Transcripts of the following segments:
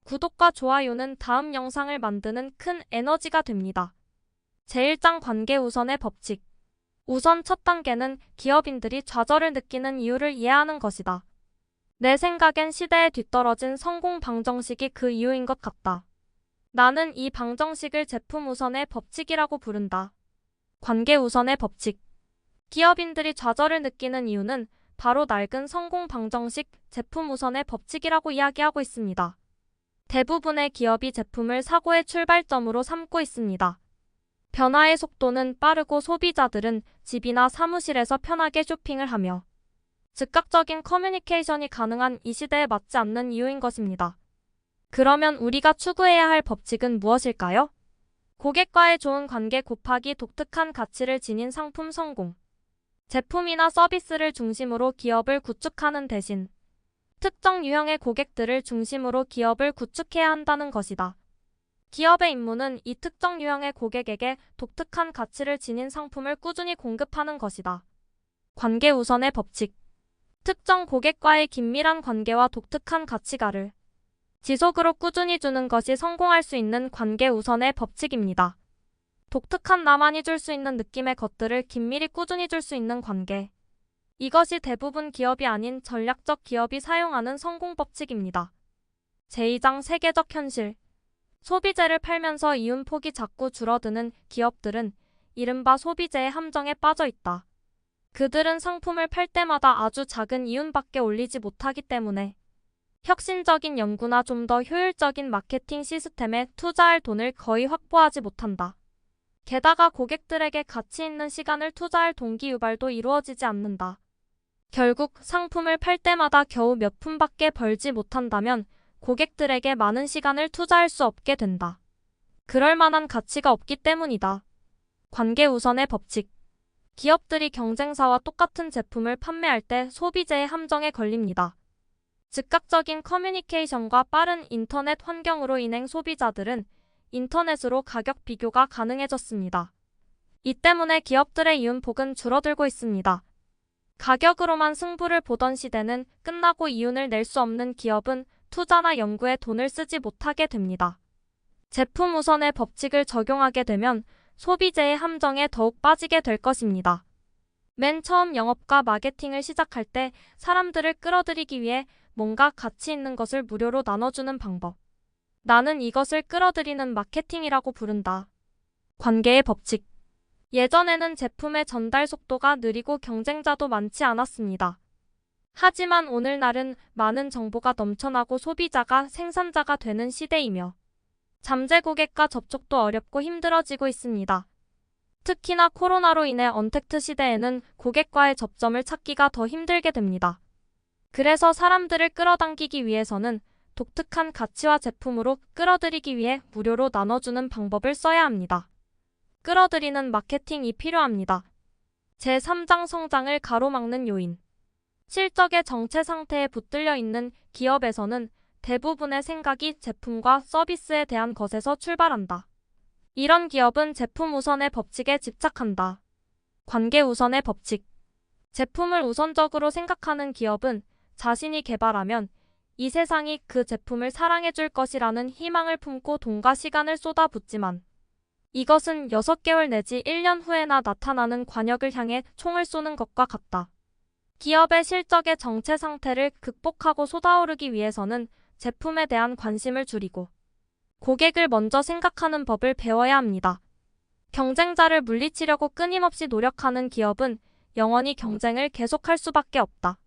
구독과 좋아요는 다음 영상을 만드는 큰 에너지가 됩니다. 제1장 관계 우선의 법칙. 우선 첫 단계는 기업인들이 좌절을 느끼는 이유를 이해하는 것이다. 내 생각엔 시대에 뒤떨어진 성공 방정식이 그 이유인 것 같다. 나는 이 방정식을 제품 우선의 법칙이라고 부른다. 관계 우선의 법칙. 기업인들이 좌절을 느끼는 이유는 바로 낡은 성공 방정식 제품 우선의 법칙이라고 이야기하고 있습니다. 대부분의 기업이 제품을 사고의 출발점으로 삼고 있습니다. 변화의 속도는 빠르고 소비자들은 집이나 사무실에서 편하게 쇼핑을 하며 즉각적인 커뮤니케이션이 가능한 이 시대에 맞지 않는 이유인 것입니다. 그러면 우리가 추구해야 할 법칙은 무엇일까요? 고객과의 좋은 관계 곱하기 독특한 가치를 지닌 상품 성공. 제품이나 서비스를 중심으로 기업을 구축하는 대신 특정 유형의 고객들을 중심으로 기업을 구축해야 한다는 것이다. 기업의 임무는 이 특정 유형의 고객에게 독특한 가치를 지닌 상품을 꾸준히 공급하는 것이다. 관계 우선의 법칙. 특정 고객과의 긴밀한 관계와 독특한 가치가를 지속으로 꾸준히 주는 것이 성공할 수 있는 관계 우선의 법칙입니다. 독특한 나만이 줄 수 있는 느낌의 것들을 긴밀히 꾸준히 줄 수 있는 관계. 이것이 대부분 기업이 아닌 전략적 기업이 사용하는 성공 법칙입니다. 제2장 세계적 현실. 소비재를 팔면서 이윤폭이 자꾸 줄어드는 기업들은 이른바 소비재의 함정에 빠져 있다. 그들은 상품을 팔 때마다 아주 작은 이윤밖에 올리지 못하기 때문에 혁신적인 연구나 좀 더 효율적인 마케팅 시스템에 투자할 돈을 거의 확보하지 못한다. 게다가 고객들에게 가치 있는 시간을 투자할 동기 유발도 이루어지지 않는다. 결국 상품을 팔 때마다 겨우 몇 푼밖에 벌지 못한다면 고객들에게 많은 시간을 투자할 수 없게 된다. 그럴 만한 가치가 없기 때문이다. 관계 우선의 법칙. 기업들이 경쟁사와 똑같은 제품을 판매할 때 소비재의 함정에 걸립니다. 즉각적인 커뮤니케이션과 빠른 인터넷 환경으로 인해 소비자들은 인터넷으로 가격 비교가 가능해졌습니다. 이 때문에 기업들의 이윤폭은 줄어들고 있습니다. 가격으로만 승부를 보던 시대는 끝나고 이윤을 낼 수 없는 기업은 투자나 연구에 돈을 쓰지 못하게 됩니다. 제품 우선의 법칙을 적용하게 되면 소비재의 함정에 더욱 빠지게 될 것입니다. 맨 처음 영업과 마케팅을 시작할 때 사람들을 끌어들이기 위해 뭔가 가치 있는 것을 무료로 나눠주는 방법. 나는 이것을 끌어들이는 마케팅이라고 부른다. 관계의 법칙. 예전에는 제품의 전달 속도가 느리고 경쟁자도 많지 않았습니다. 하지만 오늘날은 많은 정보가 넘쳐나고 소비자가 생산자가 되는 시대이며 잠재 고객과 접촉도 어렵고 힘들어지고 있습니다. 특히나 코로나로 인해 언택트 시대에는 고객과의 접점을 찾기가 더 힘들게 됩니다. 그래서 사람들을 끌어당기기 위해서는 독특한 가치와 제품으로 끌어들이기 위해 무료로 나눠주는 방법을 써야 합니다. 끌어들이는 마케팅이 필요합니다. 제3장 성장을 가로막는 요인. 실적의 정체 상태에 붙들려 있는 기업에서는 대부분의 생각이 제품과 서비스에 대한 것에서 출발한다. 이런 기업은 제품 우선의 법칙에 집착한다. 관계 우선의 법칙. 제품을 우선적으로 생각하는 기업은 자신이 개발하면 이 세상이 그 제품을 사랑해줄 것이라는 희망을 품고 돈과 시간을 쏟아붓지만 이것은 6개월 내지 1년 후에나 나타나는 관역을 향해 총을 쏘는 것과 같다. 기업의 실적의 정체 상태를 극복하고 솟아오르기 위해서는 제품에 대한 관심을 줄이고 고객을 먼저 생각하는 법을 배워야 합니다. 경쟁자를 물리치려고 끊임없이 노력하는 기업은 영원히 경쟁을 계속할 수밖에 없다.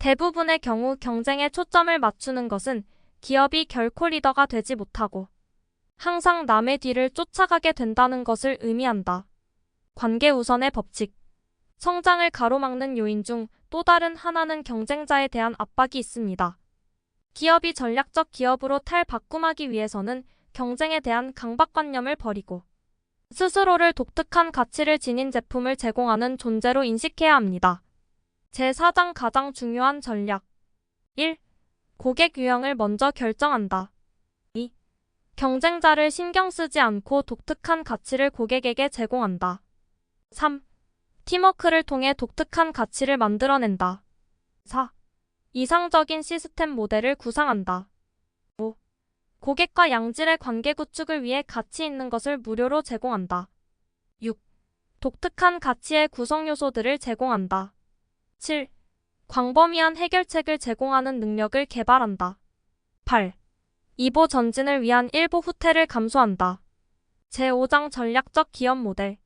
대부분의 경우 경쟁에 초점을 맞추는 것은 기업이 결코 리더가 되지 못하고 항상 남의 뒤를 쫓아가게 된다는 것을 의미한다. 관계 우선의 법칙. 성장을 가로막는 요인 중 또 다른 하나는 경쟁자에 대한 압박이 있습니다. 기업이 전략적 기업으로 탈바꿈하기 위해서는 경쟁에 대한 강박관념을 버리고 스스로를 독특한 가치를 지닌 제품을 제공하는 존재로 인식해야 합니다. 제4장 가장 중요한 전략. 1. 고객 유형을 먼저 결정한다. 2. 경쟁자를 신경 쓰지 않고 독특한 가치를 고객에게 제공한다. 3. 팀워크를 통해 독특한 가치를 만들어낸다. 4. 이상적인 시스템 모델을 구상한다. 5. 고객과 양질의 관계 구축을 위해 가치 있는 것을 무료로 제공한다. 6. 독특한 가치의 구성 요소들을 제공한다. 7. 광범위한 해결책을 제공하는 능력을 개발한다. 8. 이보 전진을 위한 일보 후퇴를 감수한다. 제5장 전략적 기업 모델.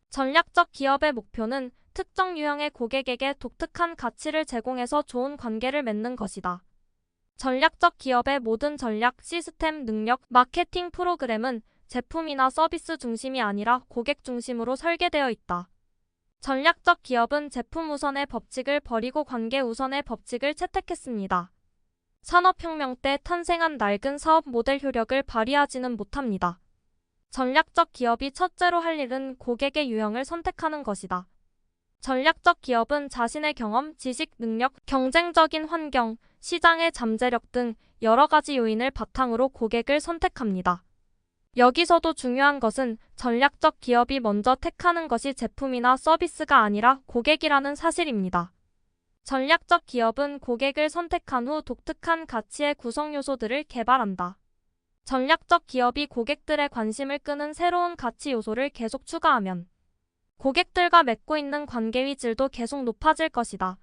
전략적 기업의 목표는 특정 유형의 고객에게 독특한 가치를 제공해서 좋은 관계를 맺는 것이다. 전략적 기업의 모든 전략, 시스템, 능력, 마케팅 프로그램은 제품이나 서비스 중심이 아니라 고객 중심으로 설계되어 있다. 전략적 기업은 제품 우선의 법칙을 버리고 관계 우선의 법칙을 채택했습니다. 산업혁명 때 탄생한 낡은 사업 모델 효력을 발휘하지는 못합니다. 전략적 기업이 첫째로 할 일은 고객의 유형을 선택하는 것이다. 전략적 기업은 자신의 경험, 지식, 능력, 경쟁적인 환경, 시장의 잠재력 등 여러 가지 요인을 바탕으로 고객을 선택합니다. 여기서도 중요한 것은 전략적 기업이 먼저 택하는 것이 제품이나 서비스가 아니라 고객이라는 사실입니다. 전략적 기업은 고객을 선택한 후 독특한 가치의 구성 요소들을 개발한다. 전략적 기업이 고객들의 관심을 끄는 새로운 가치 요소를 계속 추가하면 고객들과 맺고 있는 관계의 질도 계속 높아질 것이다.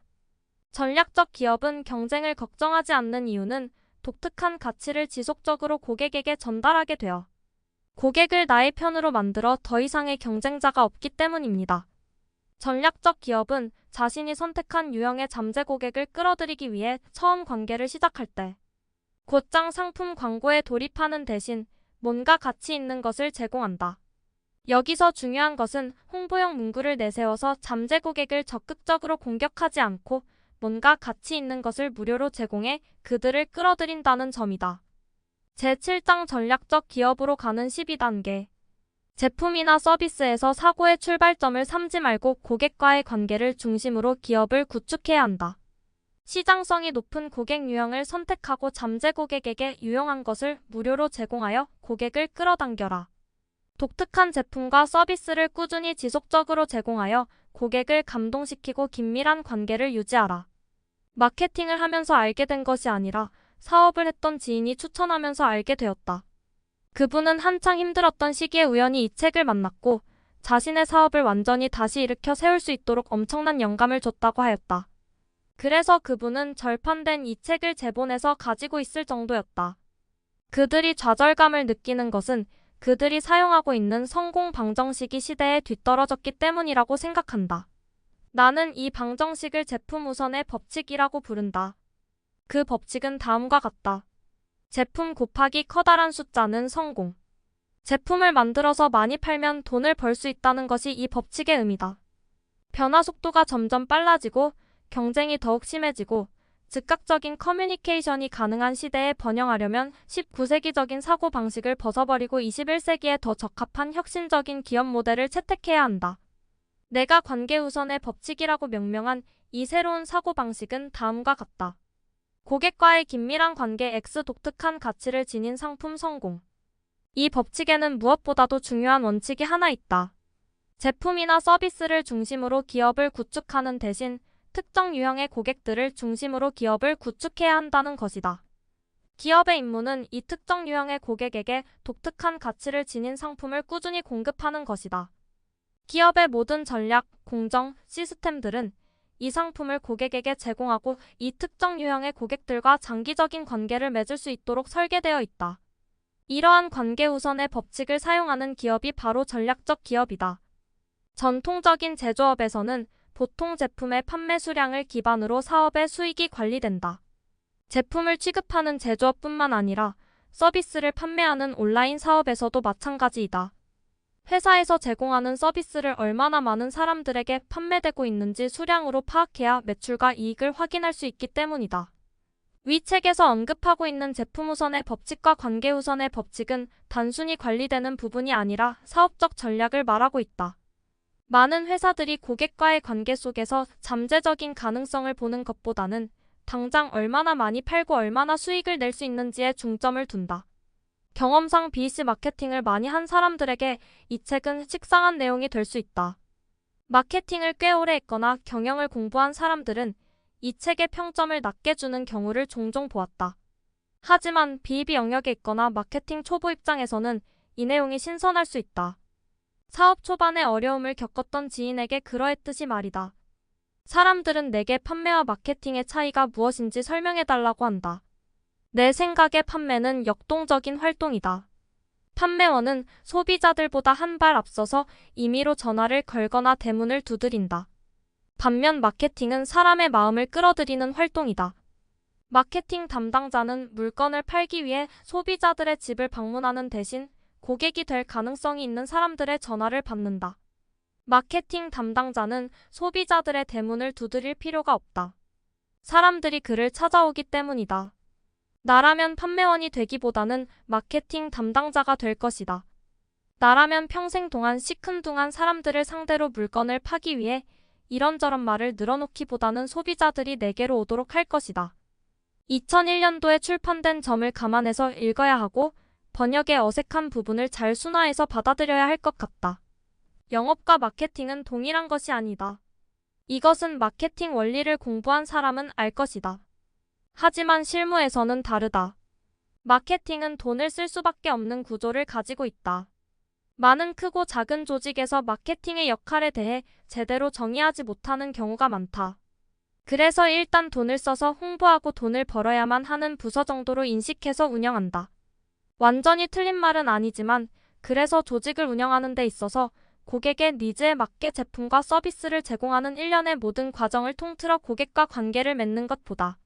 전략적 기업은 경쟁을 걱정하지 않는 이유는 독특한 가치를 지속적으로 고객에게 전달하게 되어 고객을 나의 편으로 만들어 더 이상의 경쟁자가 없기 때문입니다. 전략적 기업은 자신이 선택한 유형의 잠재 고객을 끌어들이기 위해 처음 관계를 시작할 때 곧장 상품 광고에 돌입하는 대신 뭔가 가치 있는 것을 제공한다. 여기서 중요한 것은 홍보용 문구를 내세워서 잠재 고객을 적극적으로 공격하지 않고 뭔가 가치 있는 것을 무료로 제공해 그들을 끌어들인다는 점이다. 제7장 전략적 기업으로 가는 12단계. 제품이나 서비스에서 사고의 출발점을 삼지 말고 고객과의 관계를 중심으로 기업을 구축해야 한다. 시장성이 높은 고객 유형을 선택하고 잠재 고객에게 유용한 것을 무료로 제공하여 고객을 끌어당겨라. 독특한 제품과 서비스를 꾸준히 지속적으로 제공하여 고객을 감동시키고 긴밀한 관계를 유지하라. 마케팅을 하면서 알게 된 것이 아니라 사업을 했던 지인이 추천하면서 알게 되었다. 그분은 한창 힘들었던 시기에 우연히 이 책을 만났고 자신의 사업을 완전히 다시 일으켜 세울 수 있도록 엄청난 영감을 줬다고 하였다. 그래서 그분은 절판된 이 책을 재본해서 가지고 있을 정도였다. 그들이 좌절감을 느끼는 것은 그들이 사용하고 있는 성공 방정식이 시대에 뒤떨어졌기 때문이라고 생각한다. 나는 이 방정식을 제품 우선의 법칙이라고 부른다. 그 법칙은 다음과 같다. 제품 곱하기 커다란 숫자는 성공. 제품을 만들어서 많이 팔면 돈을 벌 수 있다는 것이 이 법칙의 의미다. 변화 속도가 점점 빨라지고 경쟁이 더욱 심해지고 즉각적인 커뮤니케이션이 가능한 시대에 번영하려면 19세기적인 사고방식을 벗어버리고 21세기에 더 적합한 혁신적인 기업 모델을 채택해야 한다. 내가 관계 우선의 법칙이라고 명명한 이 새로운 사고방식은 다음과 같다. 고객과의 긴밀한 관계 X 독특한 가치를 지닌 상품 성공. 이 법칙에는 무엇보다도 중요한 원칙이 하나 있다. 제품이나 서비스를 중심으로 기업을 구축하는 대신 특정 유형의 고객들을 중심으로 기업을 구축해야 한다는 것이다. 기업의 임무는 이 특정 유형의 고객에게 독특한 가치를 지닌 상품을 꾸준히 공급하는 것이다. 기업의 모든 전략, 공정, 시스템들은 이 상품을 고객에게 제공하고 이 특정 유형의 고객들과 장기적인 관계를 맺을 수 있도록 설계되어 있다. 이러한 관계 우선의 법칙을 사용하는 기업이 바로 전략적 기업이다. 전통적인 제조업에서는 보통 제품의 판매 수량을 기반으로 사업의 수익이 관리된다. 제품을 취급하는 제조업뿐만 아니라 서비스를 판매하는 온라인 사업에서도 마찬가지이다. 회사에서 제공하는 서비스를 얼마나 많은 사람들에게 판매되고 있는지 수량으로 파악해야 매출과 이익을 확인할 수 있기 때문이다. 위 책에서 언급하고 있는 제품 우선의 법칙과 관계 우선의 법칙은 단순히 관리되는 부분이 아니라 사업적 전략을 말하고 있다. 많은 회사들이 고객과의 관계 속에서 잠재적인 가능성을 보는 것보다는 당장 얼마나 많이 팔고 얼마나 수익을 낼 수 있는지에 중점을 둔다. 경험상 B2C 마케팅을 많이 한 사람들에게 이 책은 식상한 내용이 될 수 있다. 마케팅을 꽤 오래 했거나 경영을 공부한 사람들은 이 책의 평점을 낮게 주는 경우를 종종 보았다. 하지만 B2B 영역에 있거나 마케팅 초보 입장에서는 이 내용이 신선할 수 있다. 사업 초반에 어려움을 겪었던 지인에게 그러했듯이 말이다. 사람들은 내게 판매와 마케팅의 차이가 무엇인지 설명해달라고 한다. 내 생각에 판매는 역동적인 활동이다. 판매원은 소비자들보다 한 발 앞서서 임의로 전화를 걸거나 대문을 두드린다. 반면 마케팅은 사람의 마음을 끌어들이는 활동이다. 마케팅 담당자는 물건을 팔기 위해 소비자들의 집을 방문하는 대신 고객이 될 가능성이 있는 사람들의 전화를 받는다. 마케팅 담당자는 소비자들의 대문을 두드릴 필요가 없다. 사람들이 그를 찾아오기 때문이다. 나라면 판매원이 되기보다는 마케팅 담당자가 될 것이다. 나라면 평생 동안 시큰둥한 사람들을 상대로 물건을 파기 위해 이런저런 말을 늘어놓기보다는 소비자들이 내게로 오도록 할 것이다. 2001년도에 출판된 점을 감안해서 읽어야 하고 번역의 어색한 부분을 잘 순화해서 받아들여야 할 것 같다. 영업과 마케팅은 동일한 것이 아니다. 이것은 마케팅 원리를 공부한 사람은 알 것이다. 하지만 실무에서는 다르다. 마케팅은 돈을 쓸 수밖에 없는 구조를 가지고 있다. 많은 크고 작은 조직에서 마케팅의 역할에 대해 제대로 정의하지 못하는 경우가 많다. 그래서 일단 돈을 써서 홍보하고 돈을 벌어야만 하는 부서 정도로 인식해서 운영한다. 완전히 틀린 말은 아니지만 그래서 조직을 운영하는 데 있어서 고객의 니즈에 맞게 제품과 서비스를 제공하는 일련의 모든 과정을 통틀어 고객과 관계를 맺는 것보다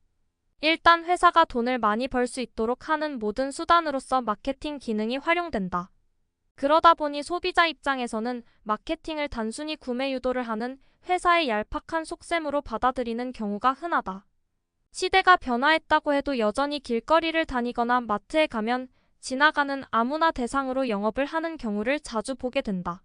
일단 회사가 돈을 많이 벌 수 있도록 하는 모든 수단으로서 마케팅 기능이 활용된다. 그러다 보니 소비자 입장에서는 마케팅을 단순히 구매 유도를 하는 회사의 얄팍한 속셈으로 받아들이는 경우가 흔하다. 시대가 변화했다고 해도 여전히 길거리를 다니거나 마트에 가면 지나가는 아무나 대상으로 영업을 하는 경우를 자주 보게 된다.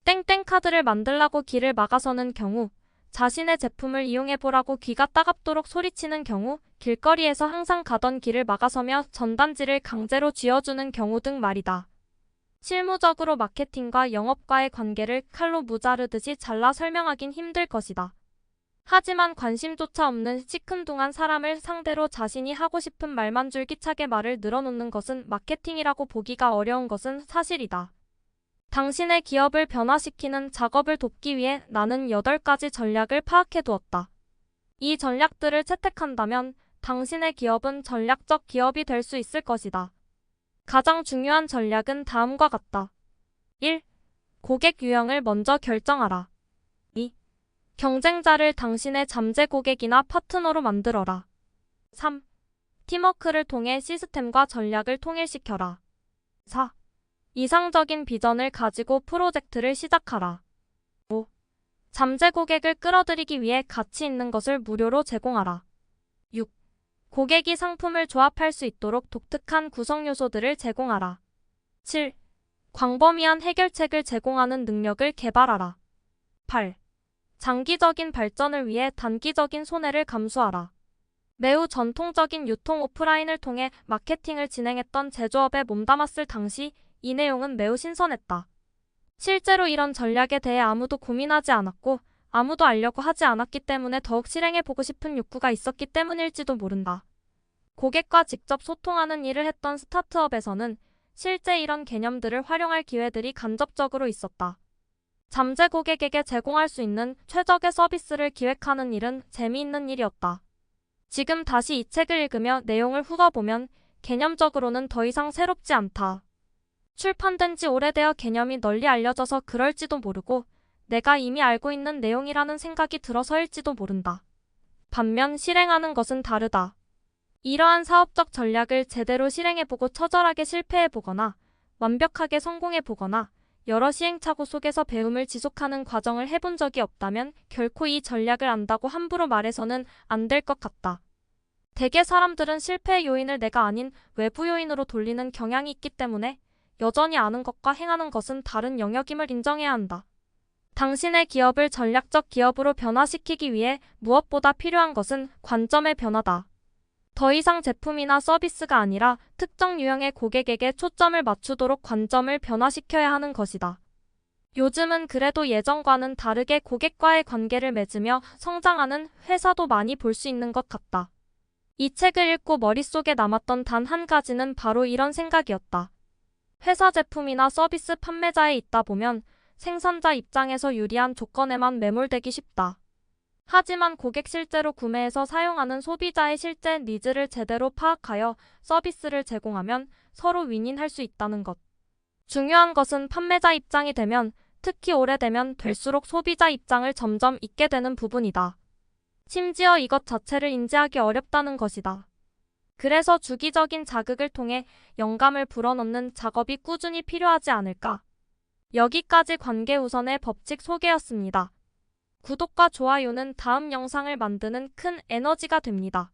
땡땡 카드를 만들라고 길을 막아서는 경우, 자신의 제품을 이용해보라고 귀가 따갑도록 소리치는 경우, 길거리에서 항상 가던 길을 막아서며 전단지를 강제로 쥐어주는 경우 등 말이다. 실무적으로 마케팅과 영업과의 관계를 칼로 무자르듯이 잘라 설명하긴 힘들 것이다. 하지만 관심조차 없는 시큰둥한 사람을 상대로 자신이 하고 싶은 말만 줄기차게 말을 늘어놓는 것은 마케팅이라고 보기가 어려운 것은 사실이다. 당신의 기업을 변화시키는 작업을 돕기 위해 나는 8가지 전략을 파악해 두었다. 이 전략들을 채택한다면 당신의 기업은 전략적 기업이 될 수 있을 것이다. 가장 중요한 전략은 다음과 같다. 1. 고객 유형을 먼저 결정하라. 2. 경쟁자를 당신의 잠재 고객이나 파트너로 만들어라. 3. 팀워크를 통해 시스템과 전략을 통일시켜라. 4. 이상적인 비전을 가지고 프로젝트를 시작하라. 5. 잠재 고객을 끌어들이기 위해 가치 있는 것을 무료로 제공하라. 6. 고객이 상품을 조합할 수 있도록 독특한 구성 요소들을 제공하라. 7. 광범위한 해결책을 제공하는 능력을 개발하라. 8. 장기적인 발전을 위해 단기적인 손해를 감수하라. 매우 전통적인 유통 오프라인을 통해 마케팅을 진행했던 제조업에 몸담았을 당시 이 내용은 매우 신선했다. 실제로 이런 전략에 대해 아무도 고민하지 않았고 아무도 알려고 하지 않았기 때문에 더욱 실행해보고 싶은 욕구가 있었기 때문일지도 모른다. 고객과 직접 소통하는 일을 했던 스타트업에서는 실제 이런 개념들을 활용할 기회들이 간접적으로 있었다. 잠재 고객에게 제공할 수 있는 최적의 서비스를 기획하는 일은 재미있는 일이었다. 지금 다시 이 책을 읽으며 내용을 훑어보면 개념적으로는 더 이상 새롭지 않다. 출판된 지 오래되어 개념이 널리 알려져서 그럴지도 모르고 내가 이미 알고 있는 내용이라는 생각이 들어서일지도 모른다. 반면 실행하는 것은 다르다. 이러한 사업적 전략을 제대로 실행해보고 처절하게 실패해보거나 완벽하게 성공해보거나 여러 시행착오 속에서 배움을 지속하는 과정을 해본 적이 없다면 결코 이 전략을 안다고 함부로 말해서는 안 될 것 같다. 대개 사람들은 실패의 요인을 내가 아닌 외부 요인으로 돌리는 경향이 있기 때문에 여전히 아는 것과 행하는 것은 다른 영역임을 인정해야 한다. 당신의 기업을 전략적 기업으로 변화시키기 위해 무엇보다 필요한 것은 관점의 변화다. 더 이상 제품이나 서비스가 아니라 특정 유형의 고객에게 초점을 맞추도록 관점을 변화시켜야 하는 것이다. 요즘은 그래도 예전과는 다르게 고객과의 관계를 맺으며 성장하는 회사도 많이 볼 수 있는 것 같다. 이 책을 읽고 머릿속에 남았던 단 한 가지는 바로 이런 생각이었다. 회사 제품이나 서비스 판매자에 있다 보면 생산자 입장에서 유리한 조건에만 매몰되기 쉽다. 하지만 고객 실제로 구매해서 사용하는 소비자의 실제 니즈를 제대로 파악하여 서비스를 제공하면 서로 윈윈할 수 있다는 것. 중요한 것은 판매자 입장이 되면, 특히 오래되면 될수록 소비자 입장을 점점 잊게 되는 부분이다. 심지어 이것 자체를 인지하기 어렵다는 것이다. 그래서 주기적인 자극을 통해 영감을 불어넣는 작업이 꾸준히 필요하지 않을까. 여기까지 관계우선의 법칙 소개였습니다. 구독과 좋아요는 다음 영상을 만드는 큰 에너지가 됩니다.